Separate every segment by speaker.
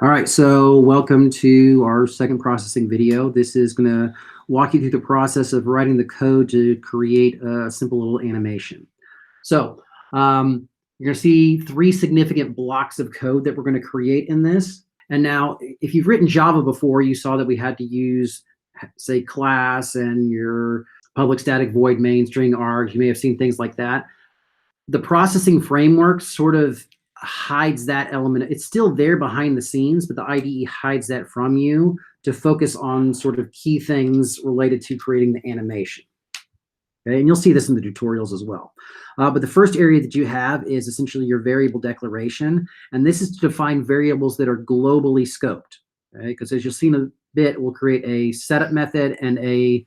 Speaker 1: All right, so welcome to our second processing video. This is going to walk you through the process of writing the code to create a simple little animation. So you're going to see three significant blocks of code that we're going to create in this. And now, if you've written Java before, you saw that we had to use, say, class and your public static void main string args. You may have seen things like that. The processing framework sort of hides that element. It's still there behind the scenes, but the IDE hides that from you to focus on sort of key things related to creating the animation. Okay, and you'll see this in the tutorials as well. But the first area that you have is essentially your variable declaration, and this is to define variables that are globally scoped. Okay, because as you'll see in a bit, we'll create a setup method and a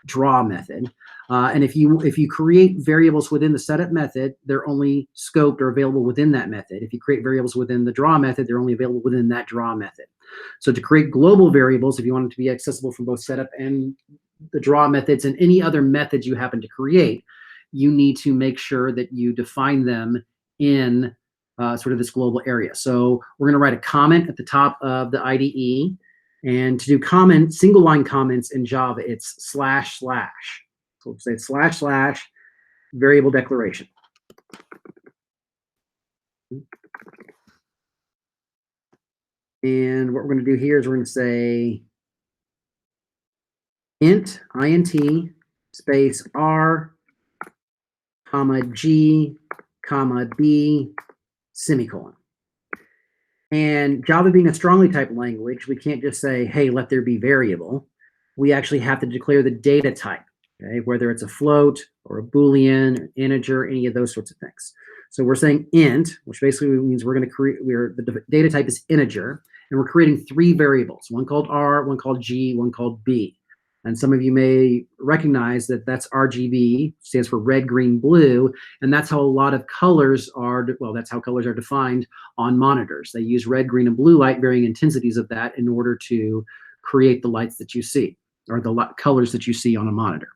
Speaker 1: draw method. And if you create variables within the setup method, they're only scoped or available within that method. If you create variables within the draw method, they're only available within that draw method. So to create global variables, if you want them to be accessible from both setup and the draw methods and any other methods you happen to create, you need to make sure that you define them in sort of this global area. So we're going to write a comment at the top of the IDE. And to do single line comments in Java, it's //. So we'll say // variable declaration. And what we're going to do here is we're going to say int space r comma g comma b semicolon. And Java being a strongly typed language, we can't just say, hey, let there be variable. We actually have to declare the data type, okay? Whether it's a float or a Boolean, or integer, any of those sorts of things. So we're saying int, which basically means we're going to create, the data type is integer, and we're creating three variables, one called r, one called g, one called b. And some of you may recognize that that's RGB, stands for red, green, blue, and that's how a lot of colors are, well, that's how colors are defined on monitors. They use red, green, and blue light, varying intensities of that in order to create the lights that you see, or the colors that you see on a monitor.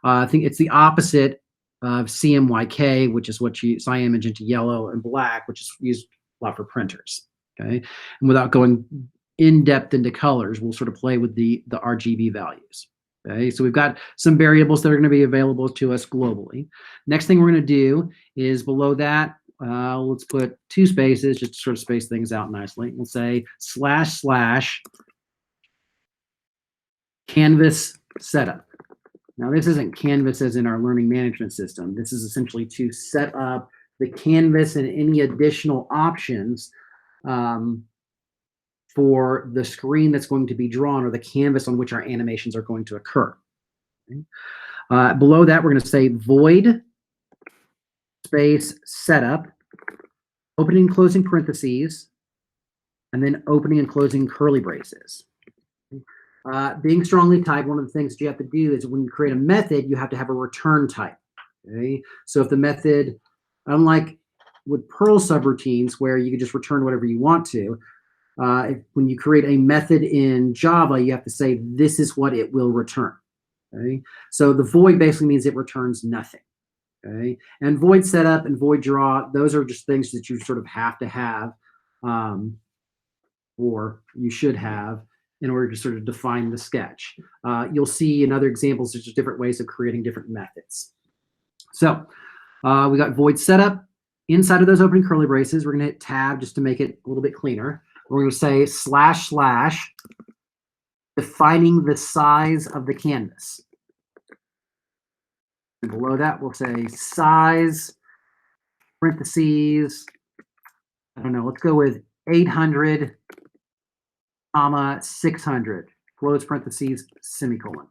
Speaker 1: I think it's the opposite of CMYK, which is what you, cyan, magenta, yellow, and black, which is used a lot for printers, okay? And without going in depth into colors, we'll sort of play with the RGB values. Okay, so we've got some variables that are going to be available to us globally. Next thing we're going to do is below that, let's put two spaces just to sort of space things out nicely. We'll say / canvas setup. Now this isn't canvas as in our learning management system. This is essentially to set up the canvas and any additional options for the screen that's going to be drawn or the canvas on which our animations are going to occur. Okay. Below that, we're going to say void space setup, opening and closing parentheses, and then opening and closing curly braces. Being strongly typed, one of the things that you have to do is when you create a method, you have to have a return type. Okay? So if the method, unlike with Perl subroutines where you can just return whatever you want to, when you create a method in Java, you have to say, this is what it will return. Okay? So the void basically means it returns nothing. Okay? And void setup and void draw, those are just things that you sort of have to have, or you should have, in order to sort of define the sketch. You'll see in other examples, there's just different ways of creating different methods. So we got void setup. Inside of those opening curly braces, we're going to hit tab just to make it a little bit cleaner. We're going to say // defining the size of the canvas. And below that, we'll say size, parentheses, I don't know, let's go with 800, 600, close parentheses, semicolon.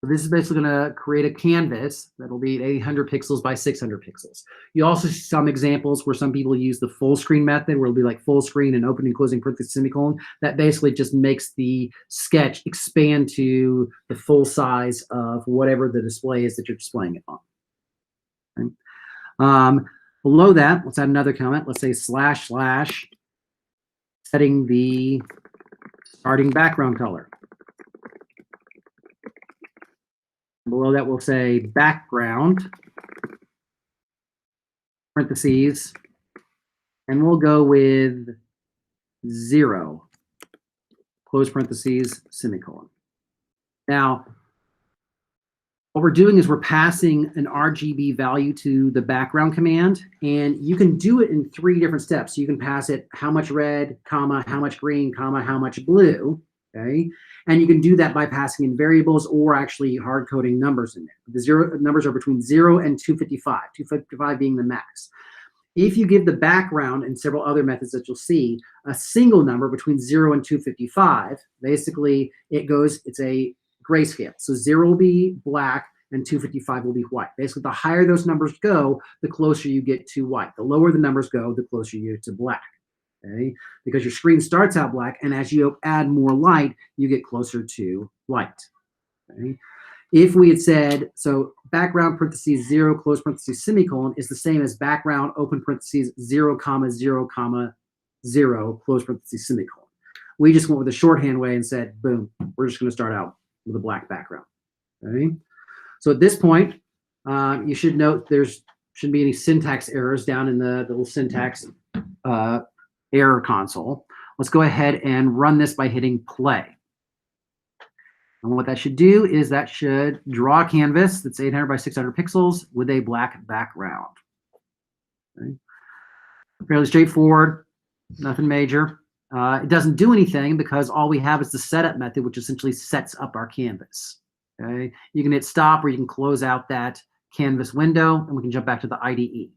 Speaker 1: So this is basically going to create a canvas that'll be 800 pixels by 600 pixels. You also see some examples where some people use the full screen method, where it'll be like full screen and opening and closing parentheses semicolon. That basically just makes the sketch expand to the full size of whatever the display is that you're displaying it on. Okay. Below that, let's add another comment. Let's say / setting the starting background color. Below that, we'll say background, parentheses, and we'll go with 0, close parentheses, semicolon. Now, what we're doing is we're passing an RGB value to the background command, and you can do it in 3 different steps. So you can pass it how much red, comma, how much green, comma, how much blue, okay? And you can do that by passing in variables or actually hard coding numbers in there. The numbers are between 0 and 255, 255 being the max. If you give the background and several other methods that you'll see a single number between 0 and 255, basically it's a grayscale. So 0 will be black and 255 will be white. Basically, the higher those numbers go, the closer you get to white. The lower the numbers go, the closer you get to black. Okay? Because your screen starts out black, and as you add more light, you get closer to white. Okay? If we had said, so background parentheses 0, close parentheses, semicolon is the same as background open parentheses 0, comma, 0, comma, 0, close parentheses, semicolon. We just went with the shorthand way and said, boom, we're just going to start out with a black background. Okay? So at this point, you should note shouldn't be any syntax errors down in the little syntax error console. Let's go ahead and run this by hitting play. And what that should do is that should draw a canvas that's 800 by 600 pixels with a black background. Okay? Fairly straightforward, nothing major. It doesn't do anything because all we have is the setup method, which essentially sets up our canvas. Okay? You can hit stop or you can close out that canvas window and we can jump back to the IDE.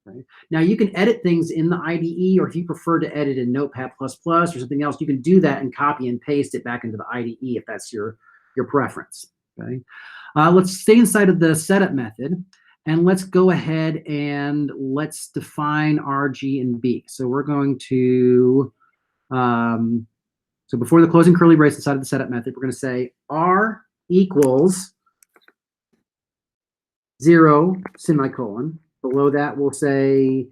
Speaker 1: Okay? Now you can edit things in the IDE, or if you prefer to edit in Notepad++ or something else, you can do that and copy and paste it back into the IDE if that's your preference. Okay? Let's stay inside of the setup method and let's go ahead and let's define R, G, and B. So we're going to so before the closing curly brace inside of the setup method, we're going to say R equals 0, semicolon. Below that, we'll say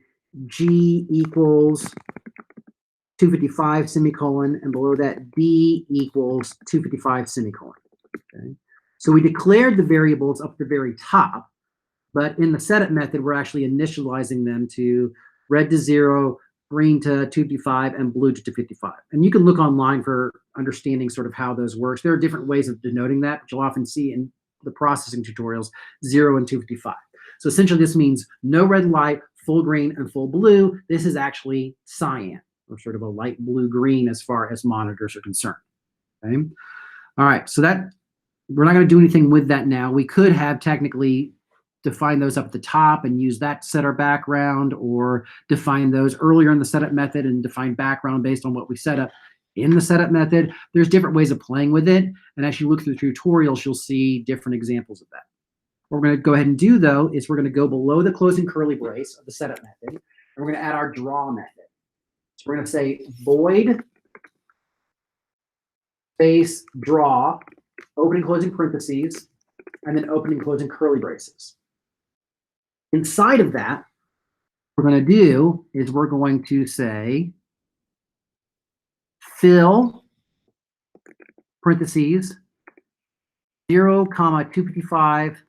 Speaker 1: G equals 255, semicolon. And below that, B equals 255, semicolon. Okay? So we declared the variables up at the very top, but in the setup method, we're actually initializing them to red to 0, green to 255, and blue to 255. And you can look online for understanding sort of how those works. There are different ways of denoting that, which you'll often see in the processing tutorials, 0 and 255. So essentially this means no red light, full green, and full blue. This is actually cyan, or sort of a light blue-green as far as monitors are concerned. Okay? All right, so that we're not going to do anything with that now. We could have technically define those up at the top and use that to set our background, or define those earlier in the setup method and define background based on what we set up in the setup method. There's different ways of playing with it, and as you look through the tutorials, you'll see different examples of that. What we're going to go ahead and do, though, is we're going to go below the closing curly brace of the setup method, and we're going to add our draw method. So we're going to say void space draw, opening closing parentheses, and then opening closing curly braces. Inside of that, what we're going to do is we're going to say fill parentheses 0, 255.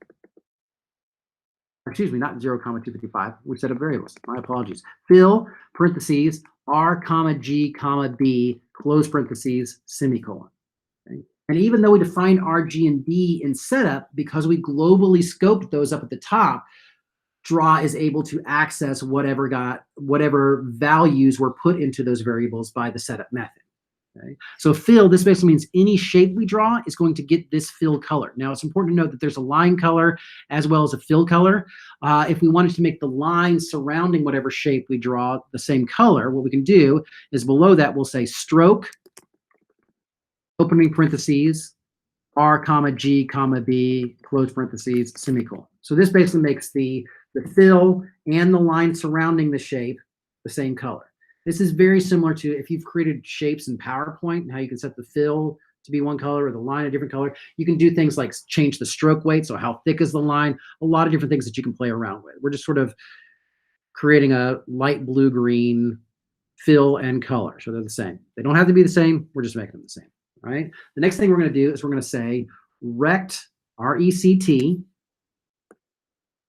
Speaker 1: Excuse me, not 0, 255. We set up variables. My apologies. Fill parentheses R, G, B, close parentheses, semicolon. Okay? And even though we defined R, G, and B in setup, because we globally scoped those up at the top, draw is able to access whatever values were put into those variables by the setup method. Okay? So fill, this basically means any shape we draw is going to get this fill color. Now it's important to note that there's a line color as well as a fill color. If we wanted to make the lines surrounding whatever shape we draw the same color, what we can do is below that we'll say stroke, opening parentheses, R, G, B, close parentheses, semicolon. So this basically makes the fill and the line surrounding the shape the same color. This is very similar to if you've created shapes in PowerPoint and how you can set the fill to be one color or the line a different color. You can do things like change the stroke weight, so how thick is the line, a lot of different things that you can play around with. We're just sort of creating a light blue-green fill and color, so they're the same. They don't have to be the same, we're just making them the same, all right? The next thing we're gonna do is we're gonna say rect, R-E-C-T,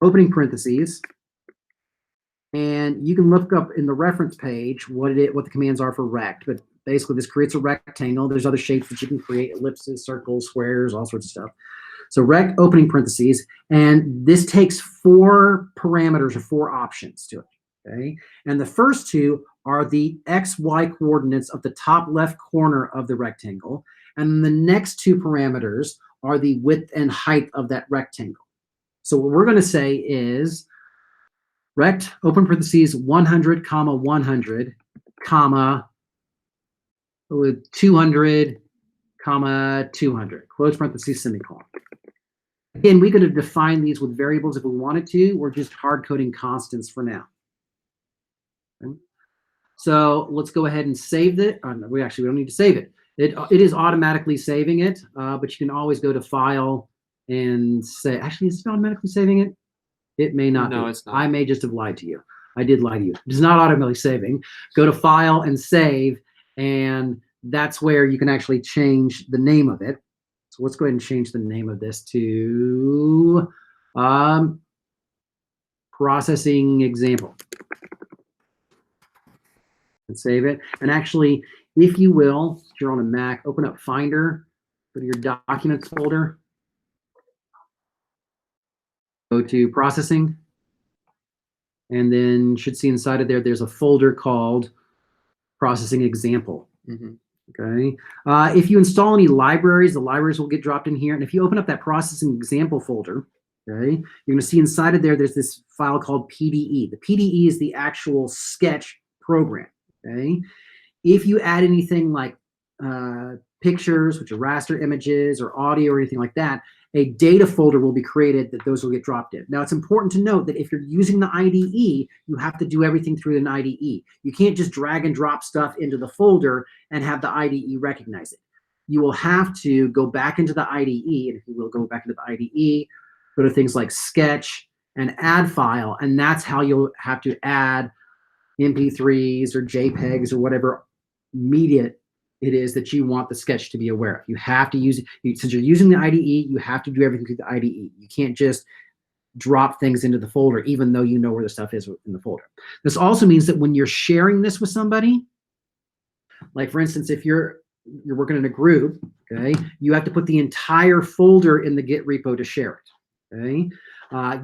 Speaker 1: opening parentheses, And you can look up in the reference page what the commands are for rect. But basically, this creates a rectangle. There's other shapes that you can create: ellipses, circles, squares, all sorts of stuff. So rect opening parentheses, and this takes 4 parameters or 4 options to it. Okay, and the first 2 are the XY coordinates of the top left corner of the rectangle, and the next 2 parameters are the width and height of that rectangle. So what we're going to say is rect open parentheses 100 comma 100 comma with 200 comma 200 close parentheses semicolon. Again, we could have defined these with variables if we wanted to. We're just hard coding constants for now. Okay. So let's go ahead and save it. We don't need to save it. It is automatically saving it, but you can always go to File and say, actually, is it automatically saving it? It may not be.
Speaker 2: It's not.
Speaker 1: I may just have lied to you. I did lie to you. It's not automatically saving. Go to File and Save, and that's where you can actually change the name of it. So let's go ahead and change the name of this to processing example. And save it. And actually, if you will, if you're on a Mac, open up Finder, go to your Documents folder, go to Processing, and then you should see inside of there, there's a folder called Processing Example.
Speaker 2: Mm-hmm.
Speaker 1: Okay. If you install any libraries, the libraries will get dropped in here. And if you open up that Processing Example folder, okay, you're going to see inside of there, there's this file called PDE. The PDE is the actual sketch program. Okay. If you add anything like pictures, which are raster images, or audio or anything like that, a data folder will be created that those will get dropped in. Now, it's important to note that if you're using the IDE, you have to do everything through an IDE. You can't just drag and drop stuff into the folder and have the IDE recognize it. You will have to go back into the IDE, and if you will go back into the IDE, go to things like Sketch and Add File, and that's how you'll have to add MP3s or JPEGs or whatever media it is that you want the sketch to be aware of. You have to use it, since you're using the IDE, you have to do everything through the IDE. You can't just drop things into the folder, even though you know where the stuff is in the folder. This also means that when you're sharing this with somebody, like for instance, if you're working in a group, okay, you have to put the entire folder in the Git repo to share it. Okay,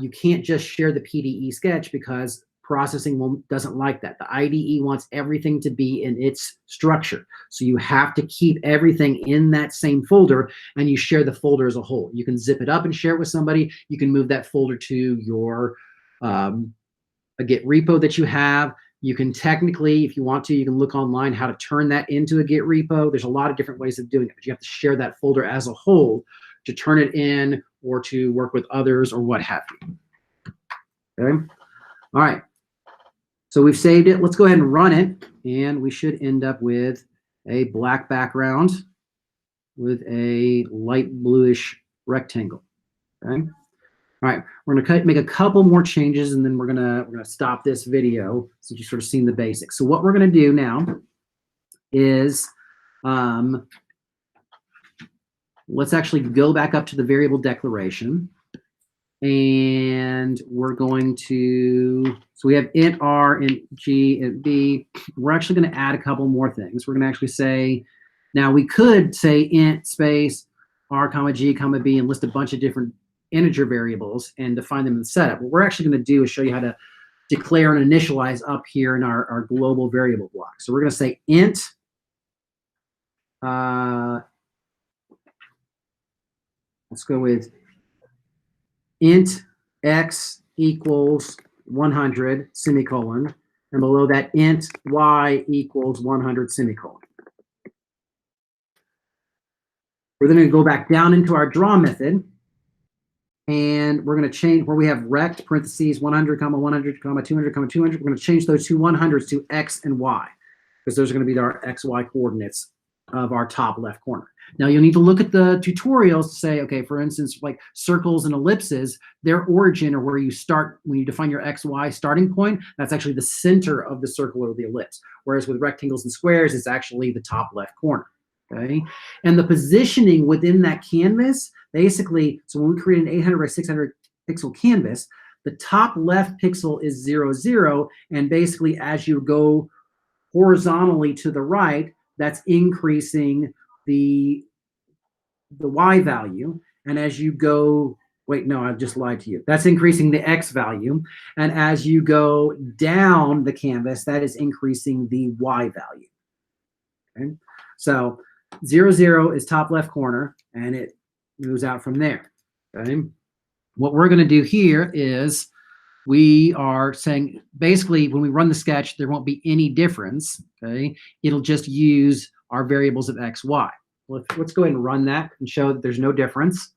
Speaker 1: you can't just share the PDE sketch because processing doesn't like that. The IDE wants everything to be in its structure. So you have to keep everything in that same folder, and you share the folder as a whole. You can zip it up and share it with somebody. You can move that folder to your a Git repo that you have. You can technically, if you want to, you can look online how to turn that into a Git repo. There's a lot of different ways of doing it, but you have to share that folder as a whole to turn it in or to work with others or what have you. Okay. All right. So we've saved it. Let's go ahead and run it, and we should end up with a black background with a light bluish rectangle. Okay. All right. We're gonna make a couple more changes, and then we're gonna stop this video so you've sort of seen the basics. So what we're gonna do now is let's actually go back up to the variable declaration. And we're going to, so we have int R, int G, int B. We're actually going to add a couple more things. We're going to actually say, now we could say int space R comma G comma B and list a bunch of different integer variables and define them in the setup. What we're actually going to do is show you how to declare and initialize up here in our global variable block. So we're going to say int let's go with int x equals 100 semicolon, and below that int y equals 100 semicolon. We're then going to go back down into our draw method, and we're going to change where we have rect parentheses 100 comma 100 comma 200 comma 200. We're going to change those two 100s to x and y, because those are going to be our xy coordinates of our top left corner. Now you'll need to look at the tutorials to say, okay, for instance, like circles and ellipses, their origin or where you start when you define your XY starting point, that's actually the center of the circle or the ellipse. Whereas with rectangles and squares, it's actually the top left corner. Okay, and the positioning within that canvas, basically, so when we create an 800 by 600 pixel canvas, The top left pixel is 0, 0, and basically as you go horizontally to the right, that's increasing the Y value. And as you go, wait, no, I've just lied to you. That's increasing the X value. And as you go down the canvas, that is increasing the Y value. Okay. So 0, 0 is top left corner, and it moves out from there. Okay. What we're going to do here is we are saying basically when we run the sketch, there won't be any difference. Okay. It'll just use our variables of X, Y. Let's go ahead and run that and show that there's no difference.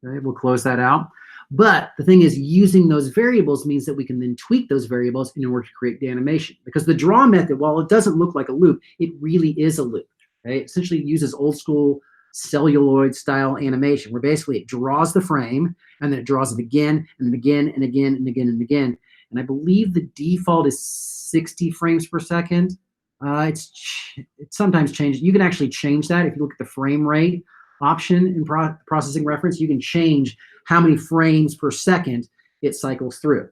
Speaker 1: Okay, we'll close that out. But the thing is, using those variables means that we can then tweak those variables in order to create the animation. Because the draw method, while it doesn't look like a loop, it really is a loop. Okay? It essentially uses old school celluloid style animation, where basically it draws the frame and then it draws it again and then again and again and again and again. And I believe the default is 60 frames per second. It's sometimes changed. You can actually change that if you look at the frame rate option in processing reference. You can change how many frames per second it cycles through.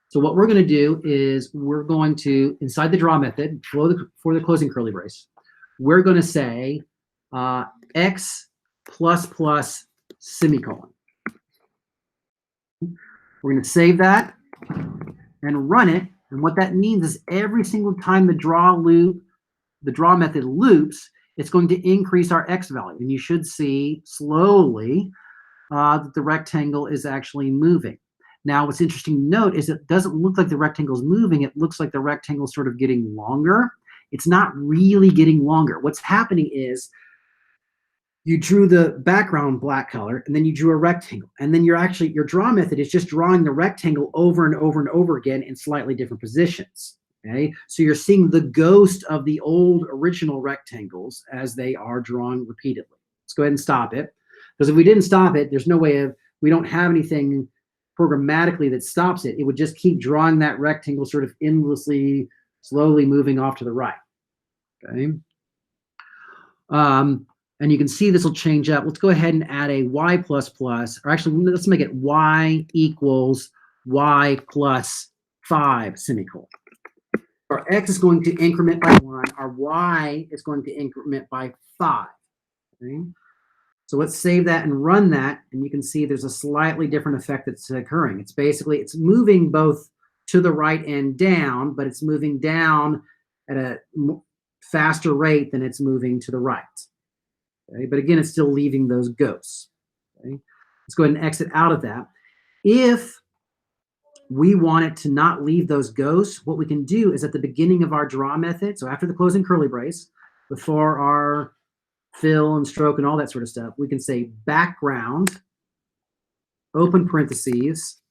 Speaker 1: So what we're going to do is we're going to, inside the draw method, for the closing curly brace, we're going to say X plus plus semicolon. We're going to save that and run it. And what that means is every single time the draw method loops, it's going to increase our X value. And you should see slowly that the rectangle is actually moving. Now, what's interesting to note is it doesn't look like the rectangle is moving. It looks like the rectangle is sort of getting longer. It's not really getting longer. What's happening is you drew the background black color, and then you drew a rectangle. And then your draw method is just drawing the rectangle over and over and over again in slightly different positions. Okay, so you're seeing the ghost of the old original rectangles as they are drawn repeatedly. Let's go ahead and stop it. Because if we didn't stop it, there's no way we don't have anything programmatically that stops it. It would just keep drawing that rectangle sort of endlessly, slowly moving off to the right. Okay. And you can see this will change up. Let's go ahead and add a Y plus plus, or actually let's make it Y equals Y plus 5 semicolon. Our X is going to increment by 1. Our Y is going to increment by 5. Okay? So let's save that and run that, and you can see there's a slightly different effect that's occurring. It's basically, it's moving both to the right and down, but it's moving down at a faster rate than it's moving to the right. Okay? But again, it's still leaving those ghosts. Okay? Let's go ahead and exit out of that. If we want it to not leave those ghosts, what we can do is at the beginning of our draw method, so after the closing curly brace, before our fill and stroke and all that sort of stuff, we can say background, open parentheses,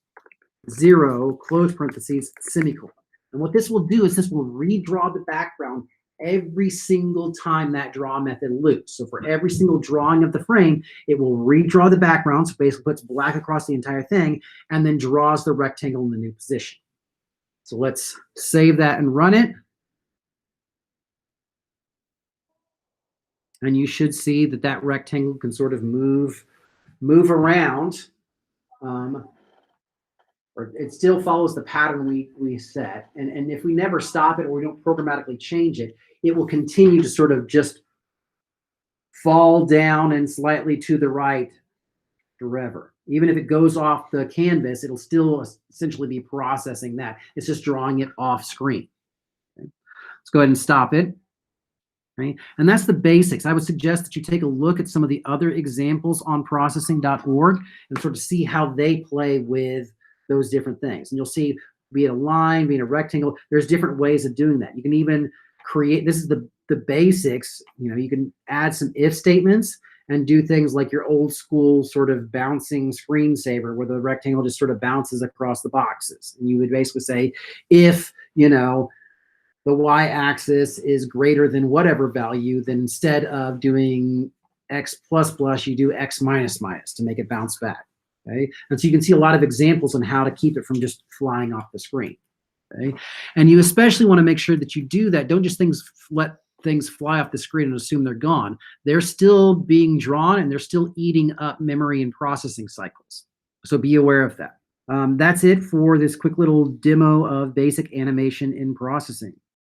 Speaker 1: 0, close parentheses, semicolon. And what this will do is this will redraw the background every single time that draw method loops. So for every single drawing of the frame, it will redraw the background, so basically puts black across the entire thing, and then draws the rectangle in the new position. So let's save that and run it. And you should see that that rectangle can sort of move around. Or it still follows the pattern we set. And if we never stop it or we don't programmatically change it, it will continue to sort of just fall down and slightly to the right forever. Even if it goes off the canvas, it'll still essentially be processing that. It's just drawing it off screen. Okay. Let's go ahead and stop it. Right? And that's the basics. I would suggest that you take a look at some of the other examples on processing.org and sort of see how they play with those different things. And you'll see, be it a line, be it a rectangle, there's different ways of doing that. You can even create, this is the basics, you can add some if statements and do things like your old school sort of bouncing screensaver where the rectangle just sort of bounces across the boxes. And you would basically say, if, the y-axis is greater than whatever value, then instead of doing x plus plus, you do x minus minus to make it bounce back. Okay, and so you can see a lot of examples on how to keep it from just flying off the screen. Okay, and you especially want to make sure that you do that. Don't just let things fly off the screen and assume they're gone. They're still being drawn and they're still eating up memory and processing cycles. So be aware of that. That's it for this quick little demo of basic animation in processing.